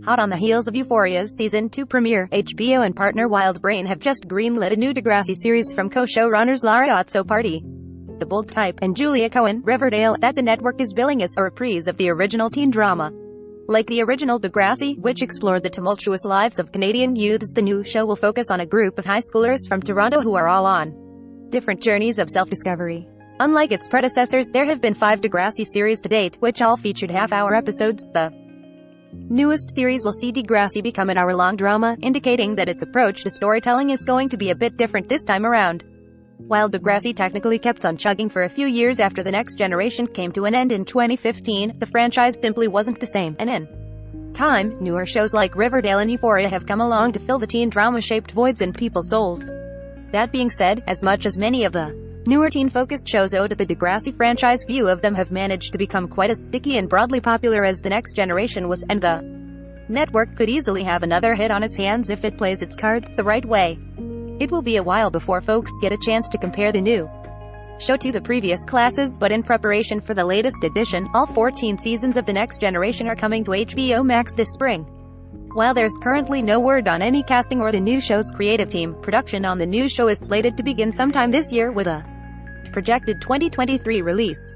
Hot on the heels of Euphoria's Season 2 premiere, HBO and partner Wildbrain have just greenlit a new Degrassi series from co-showrunners Lara Azzopardi, the bold type, and Julia Cohen, Riverdale, that the network is billing as a reprise of the original teen drama. Like the original Degrassi, which explored the tumultuous lives of Canadian youths, the new show will focus on a group of high schoolers from Toronto who are all on different journeys of self-discovery. Unlike its predecessors, there have been 5 Degrassi series to date, which all featured half-hour episodes. The newest series will see Degrassi become an hour-long drama, indicating that its approach to storytelling is going to be a bit different this time around. While Degrassi technically kept on chugging for a few years after The Next Generation came to an end in 2015, the franchise simply wasn't the same, and in time, newer shows like Riverdale and Euphoria have come along to fill the teen drama-shaped voids in people's souls. That being said, as much as many of the newer teen-focused shows owed to the Degrassi franchise, few of them have managed to become quite as sticky and broadly popular as The Next Generation was, and the network could easily have another hit on its hands if it plays its cards the right way. It will be a while before folks get a chance to compare the new show to the previous classes, but in preparation for the latest edition, all 14 seasons of The Next Generation are coming to HBO Max this spring. While there's currently no word on any casting or the new show's creative team, production on the new show is slated to begin sometime this year with a projected 2023 release.